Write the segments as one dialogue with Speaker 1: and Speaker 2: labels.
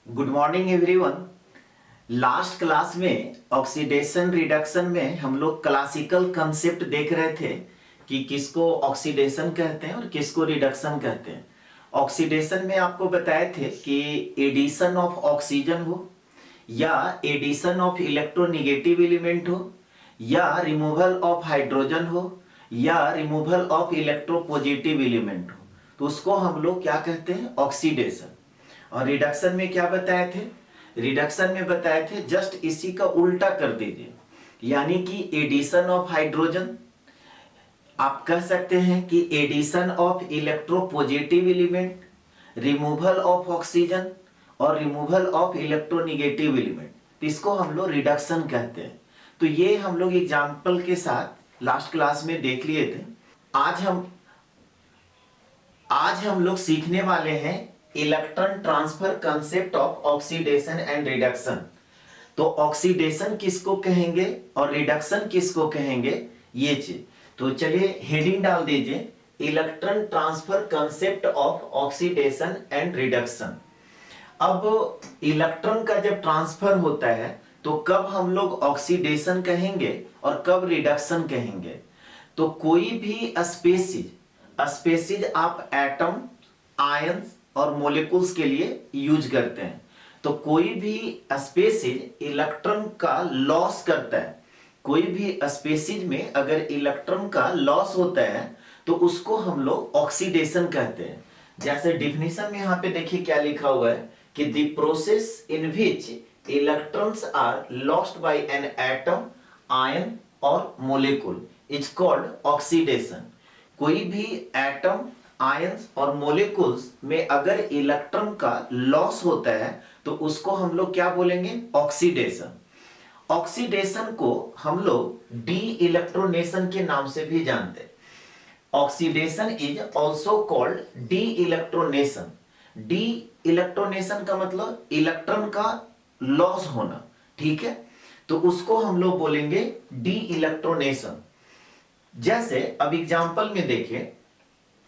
Speaker 1: Good morning everyone. Last class में oxidation reduction में हम लोग क्लासिकल कंसेप्ट देख रहे थे कि किसको ऑक्सीडेशन कहते हैं और किसको रिडक्शन कहते हैं। ऑक्सीडेशन में आपको बताए थे कि एडिशन ऑफ ऑक्सीजन हो या एडिशन ऑफ इलेक्ट्रोनेगेटिव एलिमेंट हो या रिमूवल ऑफ हाइड्रोजन हो या रिमूवल ऑफ इलेक्ट्रोपॉजिटिव एलिमेंट हो, तो उसको हम लोग क्या कहते हैं, ऑक्सीडेशन। और रिडक्शन में क्या बताए थे? रिडक्शन में बताए थे जस्ट इसी का उल्टा कर दीजिए, यानी कि एडिशन ऑफ हाइड्रोजन, आप कह सकते हैं कि addition of electropositive element, removal of oxygen और रिमूवल ऑफ इलेक्ट्रोनेगेटिव एलिमेंट, तो इसको हम लोग रिडक्शन कहते हैं। तो ये हम लोग एग्जाम्पल के साथ लास्ट क्लास में देख लिए थे। आज हम लोग सीखने वाले हैं electron transfer concept of oxidation and reduction. तो ऑक्सीडेशन किसको कहेंगे और रिडक्शन किसको कहेंगे, ये चीज। तो चलिए हेडिंग डाल दीजिए, electron transfer concept of oxidation and reduction. अब इलेक्ट्रॉन का जब ट्रांसफर होता है तो कब हम लोग ऑक्सीडेशन कहेंगे और कब रिडक्शन कहेंगे। तो कोई भी स्पेसीज आप एटम, आयंस और मोलिकुल्स के लिए यूज करते हैं। तो कोई भी स्पेसीज इलेक्ट्रॉन का लॉस करता है, कोई भी स्पेसीज में अगर इलेक्ट्रॉन का लॉस होता है तो उसको हम लोग ऑक्सीडेशन कहते हैं। जैसे डिफिनेशन में यहां पे देखिए क्या लिखा हुआ है कि the process in which electrons are lost by an atom, ion और मोलिकुल इज कॉल्ड ऑक्सीडेशन। कोई भी एटम, आयंस और मोलिकुल्स में अगर इलेक्ट्रॉन का लॉस होता है तो उसको हम लोग क्या बोलेंगे, ऑक्सीडेशन। ऑक्सीडेशन को हम लोग डी इलेक्ट्रोनेशन के नाम से भी जानते हैं। Oxidation is also called de electronation. De electronation का मतलब इलेक्ट्रॉन का लॉस होना, ठीक है। तो उसको हम लोग बोलेंगे डी इलेक्ट्रोनेशन। जैसे अब एग्जांपल में देखिए,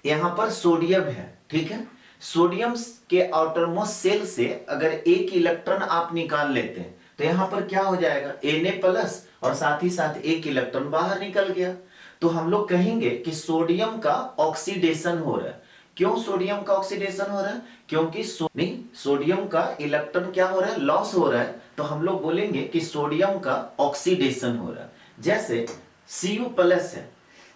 Speaker 1: यहां पर सोडियम है, ठीक है। सोडियम के आउटरमोस्ट सेल से अगर एक इलेक्ट्रॉन आप निकाल लेते हैं तो यहां पर क्या हो जाएगा, Na+ और साथ ही साथ एक इलेक्ट्रॉन बाहर निकल गया। तो हम लोग कहेंगे कि सोडियम का ऑक्सीडेशन हो रहा है। क्यों सोडियम का ऑक्सीडेशन हो रहा है? क्योंकि सोडियम का इलेक्ट्रॉन क्या हो रहा है, लॉस हो रहा है। तो हम लोग बोलेंगे कि सोडियम का ऑक्सीडेशन हो रहा है। जैसे Cu+ है,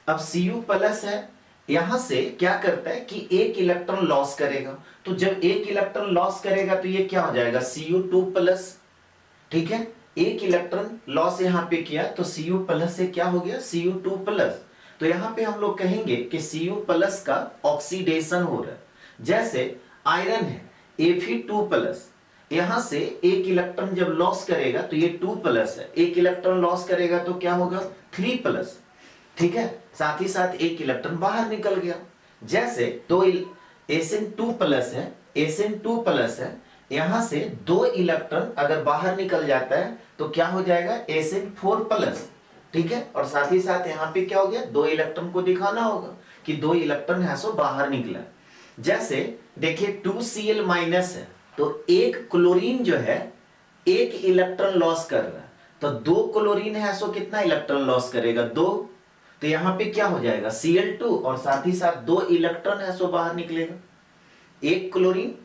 Speaker 1: अब Cu+ है, यहां से क्या करता है कि एक इलेक्ट्रॉन लॉस करेगा। तो जब एक इलेक्ट्रॉन लॉस करेगा तो ये क्या हो जाएगा, Cu2+, ठीक है। एक इलेक्ट्रॉन लॉस यहां पे किया तो Cu+ से क्या हो गया, Cu2+। तो यहां पे हम लोग कहेंगे कि Cu+ का ऑक्सीडेशन हो रहा है। जैसे आयरन है, Fe2+, यहां से एक इलेक्ट्रॉन जब लॉस करेगा तो ये 2+ है, एक इलेक्ट्रॉन लॉस करेगा तो क्या होगा, 3+, ठीक है। साथ ही साथ एक इलेक्ट्रॉन बाहर निकल गया। जैसे दो Sn2+ है, Sn2+ है, यहां से दो इलेक्ट्रॉन अगर बाहर निकल जाता है तो क्या हो जाएगा, Sn4+, ठीक है। और साथ ही साथ यहां पे क्या हो गया, दो इलेक्ट्रॉन को दिखाना होगा कि दो इलेक्ट्रॉन है सो बाहर निकला। जैसे देखिए 2Cl- है, तो एक क्लोरीन जो है एक इलेक्ट्रॉन लॉस कर रहा है। तो दो क्लोरीन है सो कितना इलेक्ट्रॉन लॉस करेगा, दो। तो यहां पे क्या हो जाएगा, Cl2 और साथ ही साथ दो इलेक्ट्रॉन है सो बाहर निकलेगा। एक क्लोरीन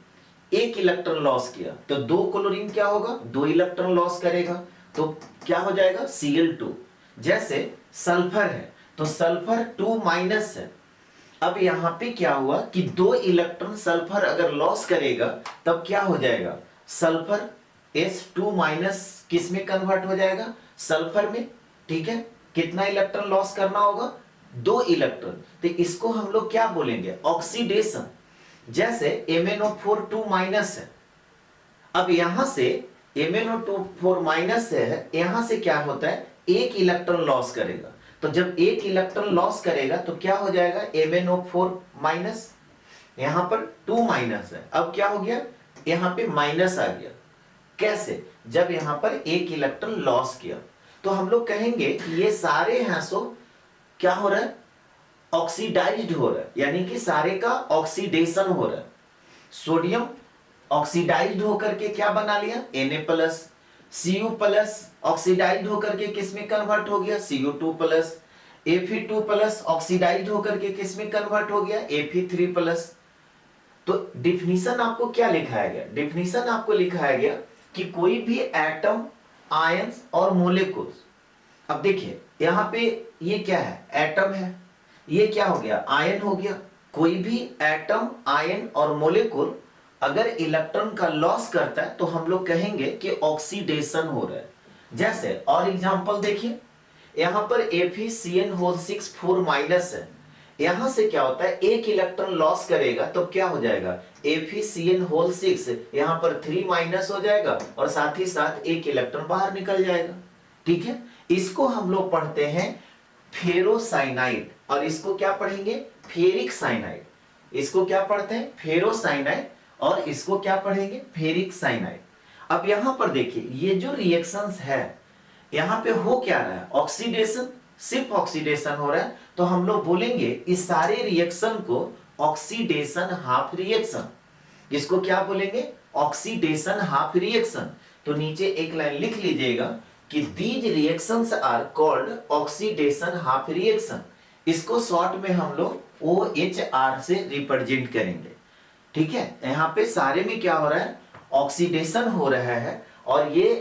Speaker 1: एक इलेक्ट्रॉन लॉस किया तो दो क्लोरीन क्या होगा, दो इलेक्ट्रॉन लॉस करेगा, तो क्या हो जाएगा, Cl2। जैसे सल्फर है, तो सल्फर 2- है। अब यहां पे क्या हुआ कि दो इलेक्ट्रॉन सल्फर अगर लॉस करेगा तब क्या हो जाएगा, सल्फर S2- किस में कन्वर्ट हो जाएगा, सल्फर में, ठीक है। कितना इलेक्ट्रॉन लॉस करना होगा, दो इलेक्ट्रॉन। तो इसको हम लोग क्या बोलेंगे, ऑक्सीडेशन। जैसे MnO4 2- है, अब यहां से MnO4- है, यहां से क्या होता है, एक इलेक्ट्रॉन लॉस करेगा। तो जब एक इलेक्ट्रॉन लॉस करेगा तो क्या हो जाएगा, MnO4-, यहां पर 2- है, अब क्या हो गया, यहां पे माइनस आ गया। कैसे, जब यहां पर एक इलेक्ट्रॉन लॉस किया। तो हम लोग कहेंगे कि ये सारे हैं सो क्या हो रहा है, ऑक्सीडाइज्ड हो रहा है, यानी कि सारे का ऑक्सीडेशन हो रहा है। सोडियम ऑक्सीडाइज्ड होकर के क्या बना लिया, Na plus, Cu plus oxidised होकर के किस में कन्वर्ट हो गया, Cu2 plus, Fe2 plus oxidised होकर के किस में कन्वर्ट हो गया, Fe3 प्लस। तो डिफिनीशन आपको क्या लिखाया गया, डिफिनीशन आपको लिखाया गया कि कोई भी एटम, आयंस और मोलिक्यूल्स। अब देखिए यहां पे ये क्या है, एटम है, ये क्या हो गया, आयन हो गया। कोई भी एटम, आयन और मोलिक्यूल अगर इलेक्ट्रॉन का लॉस करता है तो हम लोग कहेंगे कि ऑक्सीडेशन हो रहा है। जैसे और एग्जांपल देखिए, यहां पर FeCN6 4 माइनस है, यहां से क्या होता है, एक इलेक्ट्रॉन लॉस करेगा तो क्या हो जाएगा, FeCN6 यहां पर 3 माइनस हो जाएगा और साथ ही साथ एक इलेक्ट्रॉन बाहर निकल जाएगा। ठीक है, इसको हम लोग पढ़ते हैं फेरोसाइनाइड, और इसको क्या पढ़ेंगे, फेरिक साइनाइड। इसको क्या पढ़ते हैं, फेरोसाइनाइड, और इसको क्या पढ़ेंगे, फेरिक साइनाइड। अब यहां पर देखिए ये जो रिएक्शंस है, यहां पे हो क्या रहा है, ऑक्सीडेशन, सिर्फ ऑक्सीडेशन हो रहा है। तो हम लोग बोलेंगे इस सारे रिएक्शन को ऑक्सीडेशन हाफ रिएक्शन। इसको क्या बोलेंगे, ऑक्सीडेशन हाफ रिएक्शन। तो नीचे एक लाइन लिख लीजिएगा कि these reactions are called oxidation half reaction. इसको शॉर्ट में हम लोग OHR से रिप्रेजेंट करेंगे। ठीक है, यहां पे सारे में क्या हो रहा है, ऑक्सीडेशन हो रहा है, और ये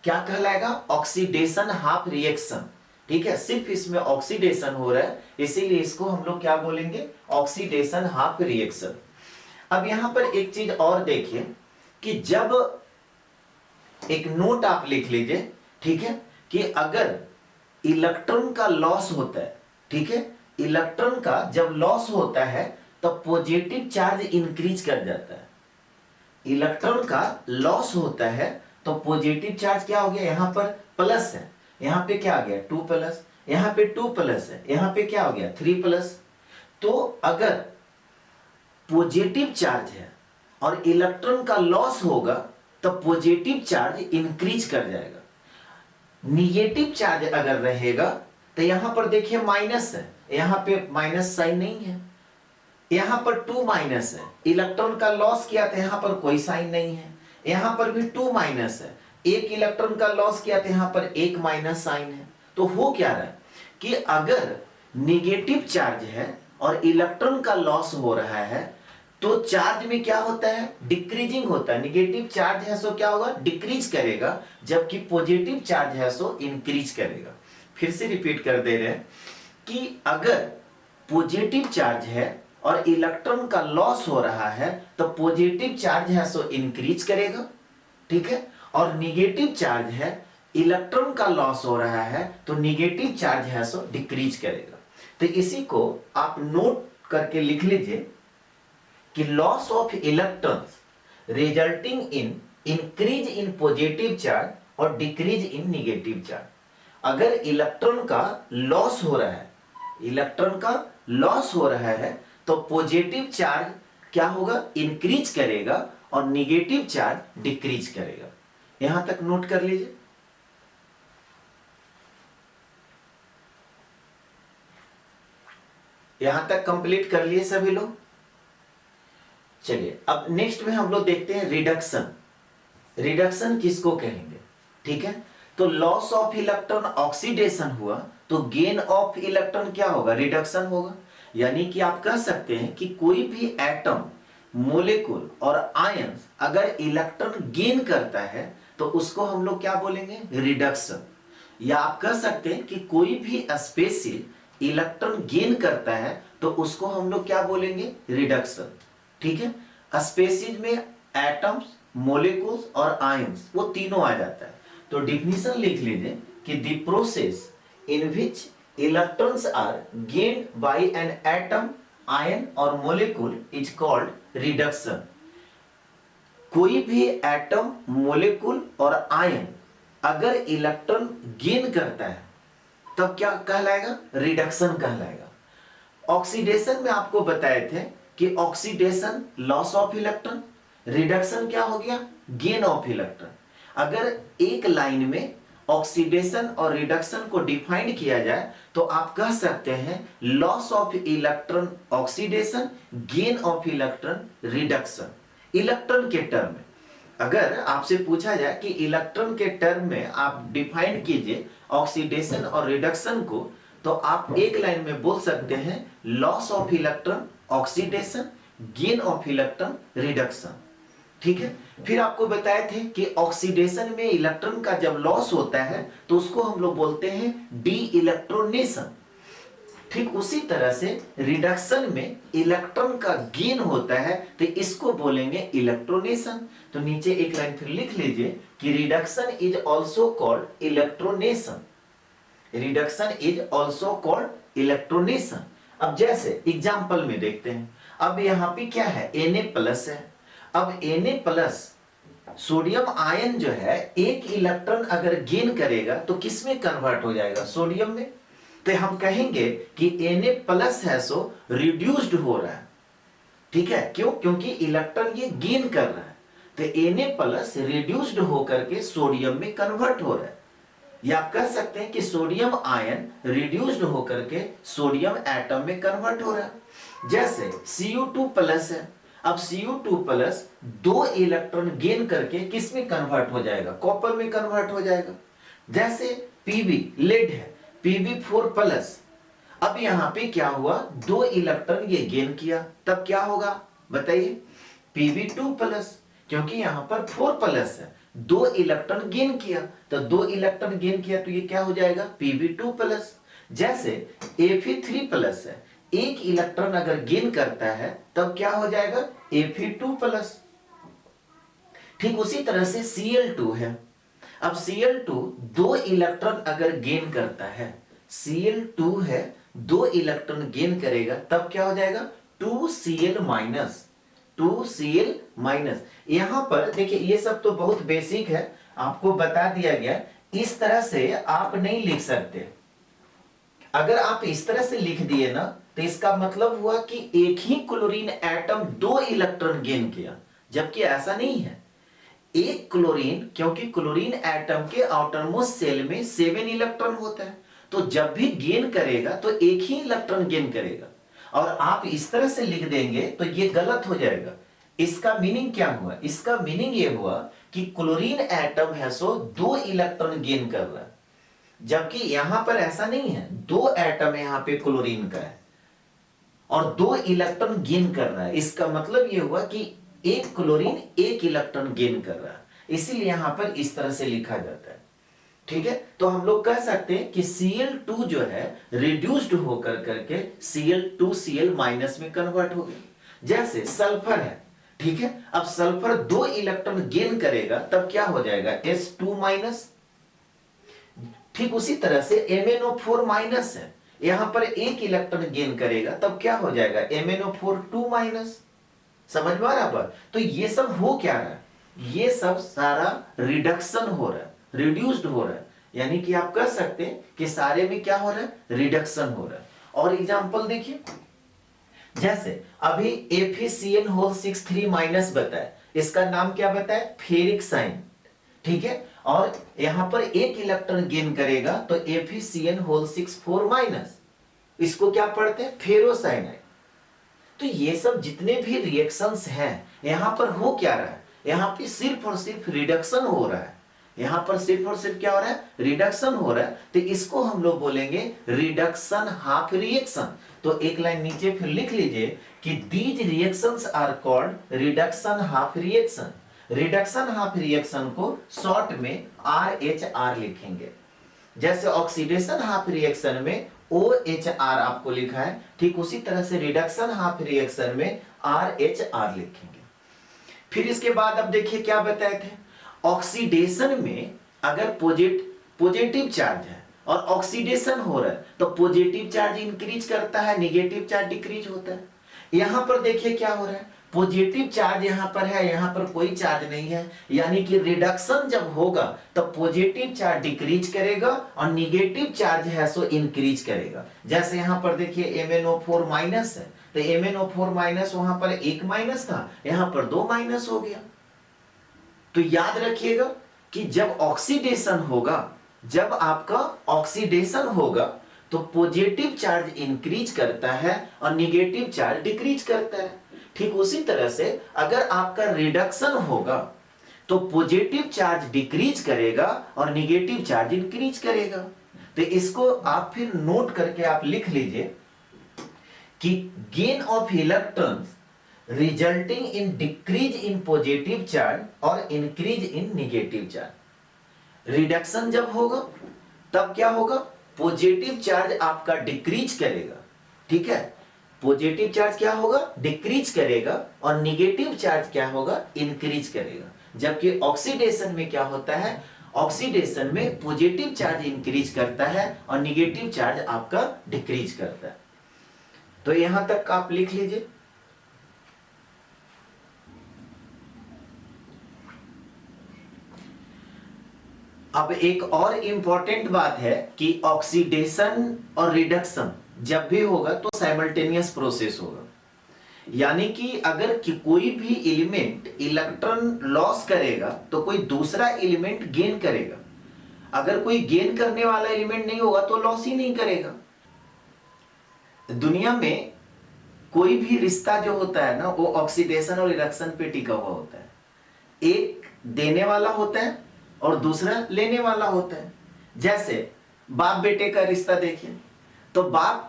Speaker 1: क्या कहलाएगा, ऑक्सीडेशन हाफ रिएक्शन। ठीक है, सिर्फ इसमें ऑक्सीडेशन हो रहा है, इसीलिए इसको हम लोग क्या बोलेंगे, ऑक्सीडेशन हाफ रिएक्शन। अब यहां पर एक चीज और देखिए कि जब एक नोट आप लिख लीजिए, ठीक है, कि अगर इलेक्ट्रॉन का लॉस होता है, ठीक है, इलेक्ट्रॉन का जब लॉस होता है तो पॉजिटिव चार्ज इंक्रीज कर जाता है। इलेक्ट्रॉन का लॉस होता है तो पॉजिटिव चार्ज क्या हो गया, यहां पर प्लस है, यहां पे क्या आ गया 2 प्लस, यहां पे 2 प्लस है, यहां पे क्या हो गया 3 प्लस। तो अगर पॉजिटिव चार्ज है और इलेक्ट्रॉन का लॉस होगा तो पॉजिटिव चार्ज इंक्रीज कर जाएगा। निगेटिव चार्ज अगर रहेगा तो यहां पर देखिए माइनस है, यहां पे माइनस साइन नहीं है, यहां पर 2 माइनस है, इलेक्ट्रॉन का लॉस किया तो यहां पर कोई साइन नहीं है, यहां पर भी 2 माइनस है, एक इलेक्ट्रॉन का लॉस किया तो यहां पर 1 माइनस साइन है। तो हो क्या रहा है कि अगर निगेटिव चार्ज है और इलेक्ट्रॉन का लॉस हो रहा है तो चार्ज में क्या होता है, डिक्रीजिंग होता है। निगेटिव चार्ज है सो क्या होगा, डिक्रीज करेगा, जबकि पॉजिटिव चार्ज है सो इंक्रीज करेगा। फिर से रिपीट कर दे रहे हैं कि अगर पॉजिटिव चार्ज है और इलेक्ट्रॉन का लॉस हो रहा है तो पॉजिटिव चार्ज है सो इंक्रीज करेगा, ठीक है, और निगेटिव चार्ज है, इलेक्ट्रॉन का लॉस हो रहा है तो निगेटिव चार्ज है सो डिक्रीज करेगा। तो इसी को आप नोट करके लिख लीजिए कि loss of electrons resulting in increase in positive charge और डिक्रीज इन निगेटिव चार्ज। अगर इलेक्ट्रॉन का लॉस हो रहा है, इलेक्ट्रॉन का लॉस हो रहा है तो पॉजिटिव चार्ज क्या होगा, इंक्रीज करेगा, और निगेटिव चार्ज डिक्रीज करेगा। यहां तक नोट कर लीजिए। यहां तक कंप्लीट कर लिए सभी लोग। चलिए अब नेक्स्ट में हम लोग देखते हैं रिडक्शन। रिडक्शन किसको कहेंगे, ठीक है, तो लॉस ऑफ इलेक्ट्रॉन ऑक्सीडेशन हुआ तो गेन ऑफ इलेक्ट्रॉन क्या होगा, रिडक्शन होगा। यानी कि आप कह सकते हैं कि कोई भी एटम, मोलिक्यूल और आयंस अगर इलेक्ट्रॉन गेन करता है तो उसको हम लोग क्या बोलेंगे, रिडक्शन। या आप कह सकते हैं कि कोई भी स्पेसीज इलेक्ट्रॉन गेन करता है तो उसको हम लोग क्या बोलेंगे, रिडक्शन। ठीक है, स्पेसीज में एटम्स, मोलिक्यूल्स और आयंस वो तीनों आ जाता है। तो डिफिनीशन लिख लीजिए कि the process in which electrons are gained by an atom, ion और मोलिक्यूल इज कॉल्ड रिडक्शन। कोई भी एटम, मोलिक्यूल और आयन अगर इलेक्ट्रॉन गेन करता है तब क्या कहलाएगा, रिडक्शन कहलाएगा। ऑक्सीडेशन में आपको बताए थे कि oxidation loss of electron, reduction क्या हो गया, गेन ऑफ इलेक्ट्रॉन। अगर एक लाइन में ऑक्सीडेशन और रिडक्शन को डिफाइन किया जाए तो आप कह सकते हैं loss of electron oxidation, gain of electron reduction. Electron के टर्म में। अगर आपसे पूछा जाए कि इलेक्ट्रॉन के टर्म में आप डिफाइन कीजिए ऑक्सीडेशन और रिडक्शन को, तो आप एक लाइन में बोल सकते हैं loss of electron oxidation, gain of electron reduction. ठीक है। फिर आपको बताए थे कि ऑक्सीडेशन में इलेक्ट्रॉन का जब लॉस होता है तो उसको हम लोग बोलते हैं डी इलेक्ट्रोनेशन। ठीक उसी तरह से रिडक्शन में इलेक्ट्रॉन का गेन होता है तो इसको बोलेंगे इलेक्ट्रोनेशन। तो नीचे एक लाइन फिर लिख लीजिए कि reduction is also called electronation. Reduction is also called electronation. अब जैसे एग्जांपल में देखते हैं, अब यहां पे क्या है, Na प्लस है। अब Na प्लस सोडियम आयन जो है एक इलेक्ट्रॉन अगर गेन करेगा तो किस में कन्वर्ट हो जाएगा, सोडियम में। तो हम कहेंगे कि Na प्लस है सो रिड्यूस्ड हो रहा है। ठीक है, क्यों? क्योंकि इलेक्ट्रॉन ये गेन कर रहा है, तो Na प्लस रिड्यूस्ड होकर के सोडियम में कन्वर्ट हो रहा है। या आप कह सकते हैं कि सोडियम आयन रिड्यूस्ड होकर के सोडियम एटम में कन्वर्ट हो रहा है। जैसे Cu2 प्लस है, अब Cu2 प्लस 2 इलेक्ट्रॉन गेन करके किस में कन्वर्ट हो जाएगा, कॉपर में कन्वर्ट हो जाएगा। जैसे Pb लेड है, Pb4 प्लस, अब यहां पे क्या हुआ, 2 इलेक्ट्रॉन ये गेन किया, तब क्या होगा बताइए, Pb2 प्लस, क्योंकि यहां पर 4 प्लस है, 2 इलेक्ट्रॉन गेन किया, तो 2 इलेक्ट्रॉन गेन किया तो ये क्या हो जाएगा, Pb2 प्लस। जैसे Fe3 प्लस है, एक इलेक्ट्रॉन अगर गेन करता है तब क्या हो जाएगा, Fe2 प्लस। ठीक उसी तरह से Cl2 है, अब Cl2 2 इलेक्ट्रॉन अगर गेन करता है, Cl2 है 2 इलेक्ट्रॉन गेन करेगा तब क्या हो जाएगा, 2Cl माइनस, 2Cl माइनस। यहां पर देखिए ये सब तो बहुत बेसिक है, आपको बता दिया गया, इस तरह से आप नहीं लिख सकते। अगर आप इस तरह से लिख दिए ना तो इसका मतलब हुआ कि एक ही क्लोरीन एटम 2 इलेक्ट्रॉन गेन किया, जबकि ऐसा नहीं है। एक क्लोरीन, क्योंकि क्लोरीन एटम के आउटरमोस्ट सेल में 7 इलेक्ट्रॉन होता है, तो जब भी गेन करेगा तो एक ही इलेक्ट्रॉन गेन करेगा। और आप इस तरह से लिख देंगे तो ये गलत हो जाएगा। इसका मीनिंग क्या हुआ, इसका मीनिंग ये हुआ कि क्लोरीन एटम है सो 2 इलेक्ट्रॉन गेन कर रहा है, जबकि यहां पर ऐसा नहीं है, 2 एटम यहां पे क्लोरीन का है और 2 इलेक्ट्रॉन गेन कर रहा है। इसका मतलब ये हुआ कि एक क्लोरीन 1 इलेक्ट्रॉन गेन कर रहा है, इसीलिए यहां पर इस तरह से लिखा जाता है। ठीक है, तो हम लोग कह सकते हैं कि Cl2 जो है रिड्यूस्ड होकर करके Cl2Cl माइनस में कन्वर्ट हो गया। जैसे सल्फर है, ठीक है, अब सल्फर 2 इलेक्ट्रॉन गेन करेगा तब क्या हो जाएगा, S2 माइनस। ठीक उसी तरह से MnO4 माइनस है, यहां पर 1 इलेक्ट्रॉन गेन करेगा तब क्या हो जाएगा, MnO4 2 माइनस। समझ में आ रहा है? तो ये सब हो क्या रहा है, ये सब सारा रिडक्शन हो रहा है, रिड्यूस्ड हो रहा है, यानी कि आप कह सकते हैं कि सारे में क्या हो रहा है, रिडक्शन हो रहा है। और एग्जांपल देखिए, जैसे अभी FeCN6 माइनस बताए, इसका नाम क्या बताए, फेरिक साइन। ठीक है, और यहां पर 1 इलेक्ट्रॉन गेन करेगा तो FeCN6 माइनस, इसको क्या पढ़ते हैं, फेरोसाइनाइड। तो ये सब जितने भी रिएक्शंस हैं यहां पर हो क्या रहा है, यहां पे सिर्फ और सिर्फ रिडक्शन हो रहा है, यहां पर सिर्फ और सिर्फ क्या हो रहा है, रिडक्शन हो रहा है। तो इसको हम लोग बोलेंगे रिडक्शन हाफ रिएक्शन। तो एक लाइन नीचे फिर लिख लीजिए कि these reactions are called reduction half reaction. Reduction half reaction को शॉर्ट में RHR लिखेंगे। जैसे ऑक्सीडेशन हाफ रिएक्शन में OHR आपको लिखा है, ठीक उसी तरह से रिडक्शन हाफ रिएक्शन में RHR लिखेंगे। फिर इसके बाद अब देखिए क्या बताए थे, ऑक्सीडेशन में अगर पॉजिटिव चार्ज है और ऑक्सीडेशन हो रहा है तो पॉजिटिव चार्ज इंक्रीज करता है, नेगेटिव चार्ज डिक्रीज होता है। यहां पर देखिए क्या हो रहा है, पॉजिटिव चार्ज यहां पर है, यहां पर कोई चार्ज नहीं है, यानी कि रिडक्शन जब होगा तो पॉजिटिव चार्ज डिक्रीज करेगा और नेगेटिव चार्ज है सो इंक्रीज करेगा। जैसे यहां पर देखिए MnO4 माइनस है, तो MnO4 माइनस वहां पर 1 माइनस था, यहां पर 2 माइनस हो गया। तो याद रखिएगा कि जब ऑक्सीडेशन होगा, जब आपका ऑक्सीडेशन होगा तो पॉजिटिव चार्ज इंक्रीज करता है और नेगेटिव चार्ज डिक्रीज करता है। ठीक उसी तरह से अगर आपका रिडक्शन होगा तो पॉजिटिव चार्ज डिक्रीज करेगा और निगेटिव चार्ज इंक्रीज करेगा। तो इसको आप फिर नोट करके आप लिख लीजिए कि gain of electrons resulting in decrease in positive charge और increase in negative charge. Reduction जब होगा तब क्या होगा, पॉजिटिव चार्ज आपका डिक्रीज करेगा, ठीक है, पॉजिटिव चार्ज क्या होगा, डिक्रीज करेगा और निगेटिव चार्ज क्या होगा, इंक्रीज करेगा। जबकि ऑक्सीडेशन में क्या होता है, ऑक्सीडेशन में पॉजिटिव चार्ज इंक्रीज करता है और निगेटिव चार्ज आपका डिक्रीज करता है। तो यहां तक आप लिख लीजिए। अब एक और इंपॉर्टेंट बात है कि ऑक्सीडेशन और रिडक्शन जब भी होगा तो साइमल्टेनियस प्रोसेस होगा। यानी कि अगर कोई भी एलिमेंट इलेक्ट्रॉन लॉस करेगा तो कोई दूसरा एलिमेंट गेन करेगा। अगर कोई गेन करने वाला एलिमेंट नहीं होगा तो लॉस ही नहीं करेगा। दुनिया में कोई भी रिश्ता जो होता है ना, वो ऑक्सीडेशन और रिडक्शन पे टिका हुआ होता है। एक देने वाला होता है और दूसरा लेने वाला होता है। जैसे बाप बेटे का रिश्ता देखिए, तो बाप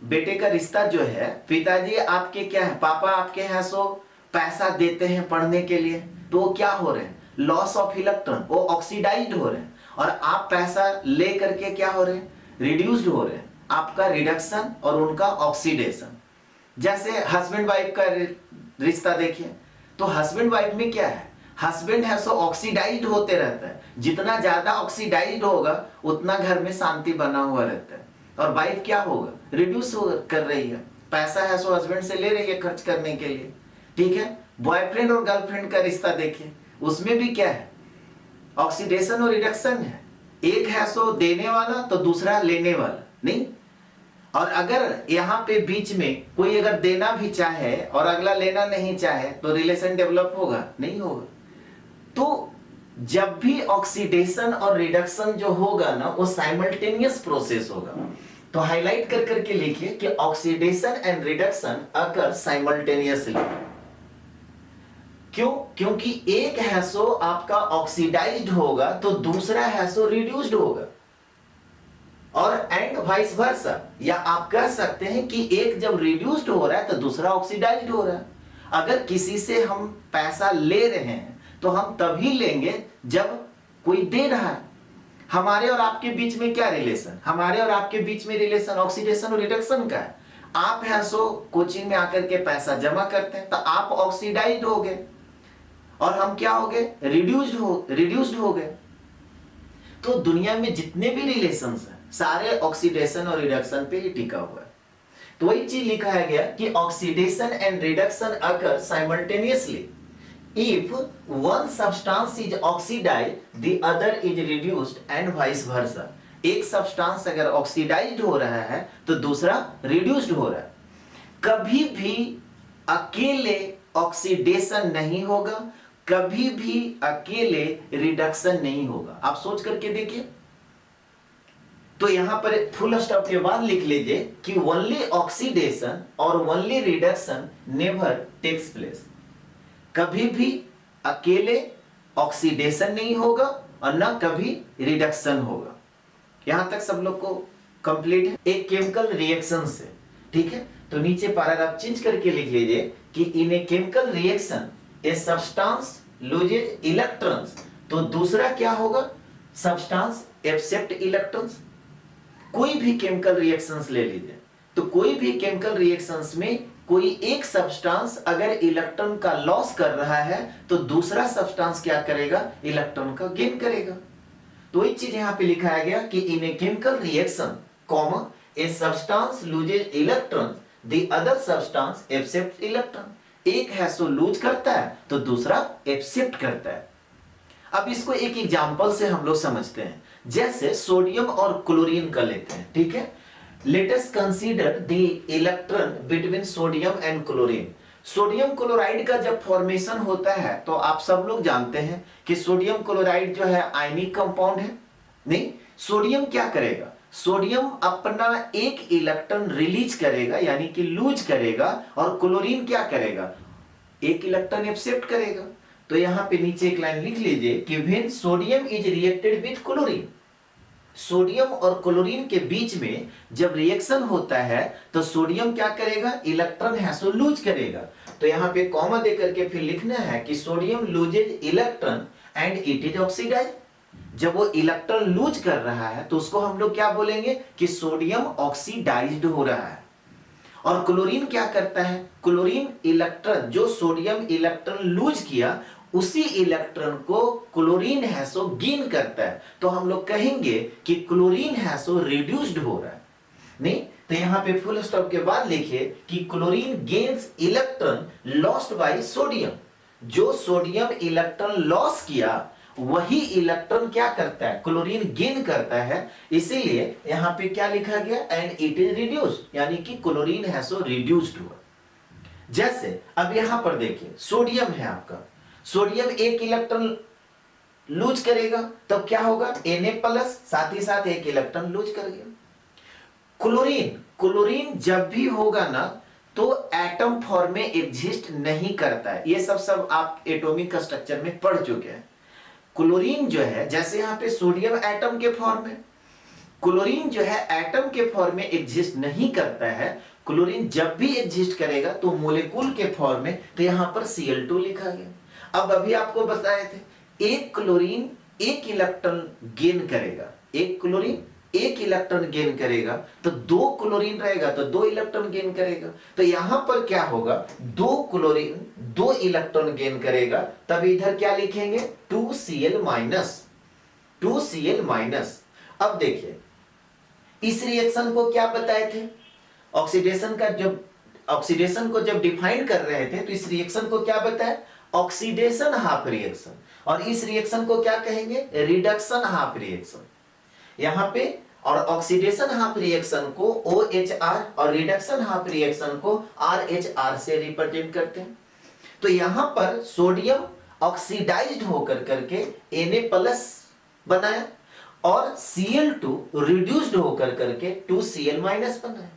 Speaker 1: बेटे का रिश्ता जो है, पिताजी आपके क्या है, पापा आपके हैं सो पैसा देते हैं पढ़ने के लिए, तो वो क्या हो रहे हैं, लॉस ऑफ इलेक्ट्रॉन, वो ऑक्सीडाइज्ड हो रहे हैं। और आप पैसा ले करके क्या हो रहे हैं, रिड्यूस्ड हो रहे हैं। आपका रिडक्शन और उनका ऑक्सीडेशन। जैसे हस्बैंड वाइफ का रिश्ता देखिए, तो हस्बैंड वाइफ में क्या है, हस्बैंड है सो ऑक्सीडाइज्ड होते रहता है। जितना ज्यादा ऑक्सीडाइज्ड होगा उतना घर में शांति बना हुआ रहता है। और वाइफ क्या होगा, रिड्यूस कर रही है, पैसा है सो हस्बैंड से ले रही है खर्च करने के लिए, ठीक है। बॉयफ्रेंड और गर्लफ्रेंड का रिश्ता देखिए, उसमें भी क्या है, ऑक्सीडेशन और रिडक्शन है। एक है सो देने वाला तो दूसरा लेने वाला नहीं। और अगर यहाँ पे बीच में कोई अगर देना भी चाहे और अगला लेना नहीं चाहे तो रिलेशन डेवलप होगा, नहीं होगा। तो जब भी ऑक्सीडेशन और रिडक्शन जो होगा ना, वो साइमल्टेनियस प्रोसेस होगा। तो हाईलाइट कर करके लिखिए कि oxidation and reduction occur simultaneously. क्यों, क्योंकि एक है सो आपका ऑक्सीडाइज्ड होगा तो दूसरा है सो रिड्यूस्ड होगा, और एंड वाइस वर्सा। या आप कह सकते हैं कि एक जब रिड्यूस्ड हो रहा है तो दूसरा ऑक्सीडाइज्ड हो रहा है। अगर किसी से हम पैसा ले रहे हैं तो हम तभी लेंगे जब कोई दे रहा है। हमारे और आपके बीच में क्या रिलेशन, हमारे और आपके बीच में रिलेशन ऑक्सीडेशन और रिडक्शन का है। आप हैं सो कोचिंग में आकर के पैसा जमा करते हैं तो आप ऑक्सीडाइज्ड हो गए और हम क्या हो गए, रिड्यूस्ड हो गए। तो दुनिया में जितने भी रिलेशंस हैं सारे ऑक्सीडेशन और रिडक्शन पे ही टिका हुआ है। तो वही चीज लिखा है गया कि oxidation and reduction occur simultaneously if one substance is oxidized the other is reduced and vice versa। एक सब्सटेंस अगर ऑक्सीडाइज्ड हो रहा है तो दूसरा रिड्यूस्ड हो रहा है। कभी भी अकेले ऑक्सीडेशन नहीं होगा, कभी भी अकेले रिडक्शन नहीं होगा। आप सोच करके देखिए। तो यहां पर फुल स्टॉप के बाद लिख लीजिए कि ओनली ऑक्सीडेशन और only reduction never takes place. कभी भी अकेले ऑक्सीडेशन नहीं होगा और ना कभी रिडक्शन होगा। यहां तक सब लोग को कंप्लीट है। एक केमिकल रिएक्शन से, ठीक है। तो नीचे पैराग्राफ चेंज करके लिख लीजिए कि in a chemical reaction a substance loses electrons. तो दूसरा क्या होगा, सब्सटेंस एक्सेप्ट इलेक्ट्रॉन्स। कोई भी केमिकल रिएक्शंस ले लीजिए, तो कोई भी केमिकल रिएक्शंस में कोई एक सब्सटेंस अगर इलेक्ट्रॉन का लॉस कर रहा है तो दूसरा सब्सटेंस क्या करेगा, इलेक्ट्रॉन का गेन करेगा। तो एक चीज यहां पे लिखा गया कि in a chemical reaction comma a substance loses electron the other substance accept electron. एक है सो लूज करता है तो दूसरा एक्सेप्ट करता है। अब इसको एक एग्जांपल से हम लोग समझते हैं। जैसे सोडियम और क्लोरीन का लेते हैं, ठीक है। Let us consider the electron between sodium and chlorine। Sodium chloride का जब फॉर्मेशन होता है तो आप सब लोग जानते हैं कि सोडियम क्लोराइड जो है आयनिक कंपाउंड है। नहीं, सोडियम क्या करेगा, सोडियम अपना एक इलेक्ट्रॉन रिलीज करेगा यानी कि लूज करेगा, और क्लोरीन क्या करेगा, एक इलेक्ट्रॉन एक्सेप्ट करेगा। तो यहां पे नीचे एक लाइन लिख लीजिए कि when sodium is reacted with chlorine, sodium और क्लोरीन के बीच में जब रिएक्शन होता है तो सोडियम क्या करेगा, इलेक्ट्रॉन है सो लूज करेगा। तो यहां पे कॉमा देकर के फिर लिखना है कि sodium loses electron and it is oxidise. जब वो इलेक्ट्रॉन लूज कर रहा है तो उसको हम लोग क्या बोलेंगे कि सोडियम ऑक्सीडाइज्ड हो रहा है। और क्लोरीन क्या करता है, क्लोरीन इलेक्ट्रॉन जो सोडियम इलेक्ट्रॉन लूज किया उसी इलेक्ट्रॉन को क्लोरीन है सो गेन करता है। तो हम लोग कहेंगे कि क्लोरीन है सो रिड्यूस्ड हो रहा है। नहीं तो यहां पे फुल स्टॉप के बाद लिखिए कि chlorine gains electron lost by sodium. जो सोडियम इलेक्ट्रॉन लॉस किया वही इलेक्ट्रॉन क्या करता है, क्लोरीन गेन करता है। इसीलिए यहां पे क्या लिखा गया, एंड इट इज रिड्यूस्ड, यानी कि क्लोरीन है सो रिड्यूस्ड हुआ। जैसे अब यहां पर देखिए सोडियम है आपका, सोडियम एक इलेक्ट्रॉन लूज करेगा तब क्या होगा, Na+, साथ ही साथ एक इलेक्ट्रॉन लूज कर गया। क्लोरीन, क्लोरीन जब भी होगा ना तो एटम फॉर्म में एग्जिस्ट नहीं करता है। ये सब आप एटॉमिक स्ट्रक्चर में पढ़ चुके हैं। क्लोरीन जो है, जैसे यहां पे सोडियम एटम के फॉर्म में, क्लोरीन जो है एटम के फॉर्म में एग्जिस्ट नहीं करता है। क्लोरीन जब भी एग्जिस्ट करेगा तो मोलेक्यूल के फॉर्म में, तो यहां पर Cl2 लिखा गया। अब अभी आपको बताए थे एक क्लोरीन एक इलेक्ट्रॉन गेन करेगा, एक क्लोरीन एक इलेक्ट्रॉन गेन करेगा, तो दो क्लोरीन रहेगा तो दो इलेक्ट्रॉन गेन करेगा। तो यहां पर क्या होगा, दो क्लोरीन दो इलेक्ट्रॉन गेन करेगा, तब इधर क्या लिखेंगे 2Cl-, 2Cl-। अब देखिए इस रिएक्शन को क्या बताए थे, ऑक्सीडेशन का, जब ऑक्सीडेशन को जब डिफाइन कर रहे थे तो इस रिएक्शन को क्या बताया, ऑक्सीडेशन हाफ रिएक्शन। और इस रिएक्शन को क्या कहेंगे, रिडक्शन हाफ रिएक्शन। यहां पे और ऑक्सीडेशन हाफ रिएक्शन को OHR और रिडक्शन हाफ रिएक्शन को RHR से रिप्रेजेंट करते हैं। तो यहां पर सोडियम ऑक्सीडाइज्ड होकर करके Na+ बनाया और Cl2 रिड्यूस्ड होकर करके 2Cl- बनाया।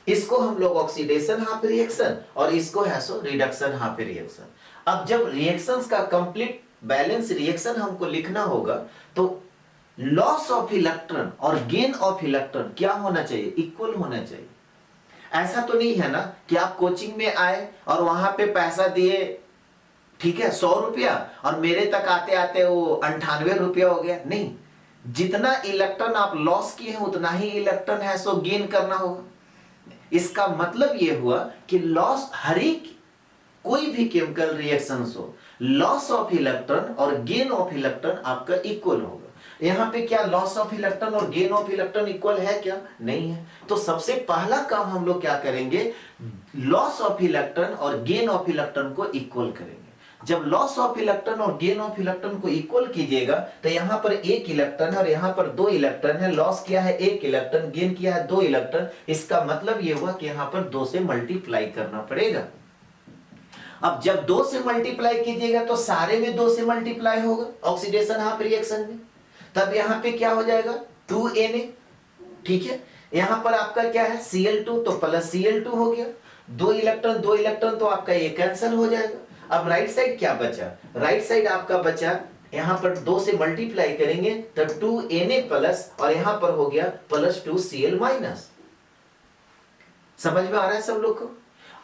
Speaker 1: इसको हम लोग ऑक्सीडेशन हाफ रिएक्शन और इसको है सो रिडक्शन हाफ रिएक्शन। अब जब रिएक्शंस का कंप्लीट बैलेंस रिएक्शन हमको लिखना होगा तो लॉस ऑफ इलेक्ट्रॉन और गेन ऑफ इलेक्ट्रॉन क्या होना चाहिए, इक्वल होना चाहिए। ऐसा तो नहीं है ना कि आप कोचिंग में आए और वहां पे पैसा दिए, ठीक है 100 रुपया, और मेरे तक आते आते वो 98 रुपया हो गया। नहीं, जितना इलेक्ट्रॉन आप लॉस किए हैं उतना ही इलेक्ट्रॉन है सो गेन करना होगा। इसका मतलब ये हुआ कि लॉस, हर एक कोई भी केमिकल रिएक्शन हो, लॉस ऑफ इलेक्ट्रॉन और गेन ऑफ इलेक्ट्रॉन आपका इक्वल होगा। यहां पे क्या लॉस ऑफ इलेक्ट्रॉन और गेन ऑफ इलेक्ट्रॉन इक्वल है क्या, नहीं है। तो सबसे पहला काम हम लोग क्या करेंगे, लॉस ऑफ इलेक्ट्रॉन और गेन ऑफ इलेक्ट्रॉन को इक्वल करेंगे। जब लॉस ऑफ इलेक्ट्रॉन और गेन ऑफ इलेक्ट्रॉन को इक्वल कीजिएगा तो यहां पर एक इलेक्ट्रॉन है और यहां पर दो इलेक्ट्रॉन है। लॉस किया है एक इलेक्ट्रॉन, गेन किया है दो इलेक्ट्रॉन। इसका मतलब यह हुआ कि यहां पर 2 से मल्टीप्लाई करना पड़ेगा। अब जब 2 से मल्टीप्लाई कीजिएगा तो सारे में 2 से मल्टीप्लाई होगा ऑक्सीडेशन हाफ रिएक्शन में, तब यहां पे क्या हो जाएगा 2Na। ठीक है, यहां पर आपका क्या है Cl2, तो प्लस Cl2 हो गया। दो इलेक्ट्रॉन तो आपका ये कैंसिल हो जाएगा। अब राइट साइड क्या बचा, राइट साइड आपका बचा, यहां पर 2 से मल्टीप्लाई करेंगे तो 2Na+ और यहां पर हो गया प्लस 2Cl-। समझ में आ रहा है सब लोग को।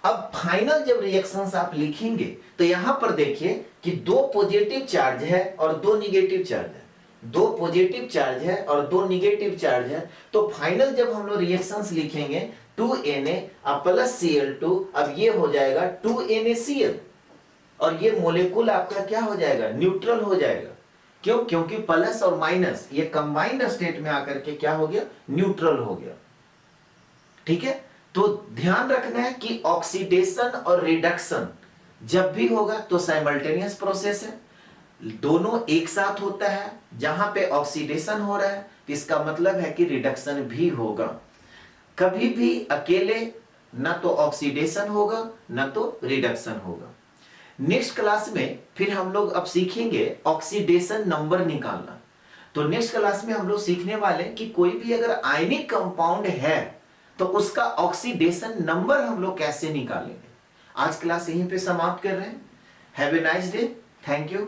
Speaker 1: अब फाइनल जब रिएक्शंस आप लिखेंगे तो यहां पर देखिए कि 2 पॉजिटिव चार्ज है और 2 निगेटिव चार्ज है, 2 पॉजिटिव चार्ज है और 2 निगेटिव चार्ज है। तो फाइनल जब हम लोग रिएक्शंस लिखेंगे 2Na प्लस Cl2, अब ये हो जाएगा 2NaCl और ये मोलेकुल आपका क्या हो जाएगा, न्यूट्रल हो जाएगा। क्यों, क्योंकि प्लस और माइनस ये कंबाइंड स्टेट में आकर के क्या हो गया, न्यूट्रल हो गया। ठीक है, तो ध्यान रखना है कि ऑक्सीडेशन और रिडक्शन जब भी होगा तो साइमल्टेनियस प्रोसेस है, दोनों एक साथ होता है। जहां पे ऑक्सीडेशन हो रहा है इसका मतलब है कि रिडक्शन भी होगा। कभी भी अकेले ना तो ऑक्सीडेशन होगा ना तो रिडक्शन होगा। नेक्स्ट क्लास में फिर हम लोग अब सीखेंगे ऑक्सीडेशन नंबर निकालना। तो नेक्स्ट क्लास में हम लोग सीखने वाले हैं कि कोई भी अगर आयनिक कंपाउंड है तो उसका ऑक्सीडेशन नंबर हम लोग कैसे निकालेंगे। आज क्लास यहीं पे समाप्त कर रहे हैं। Have a nice day. Thank you.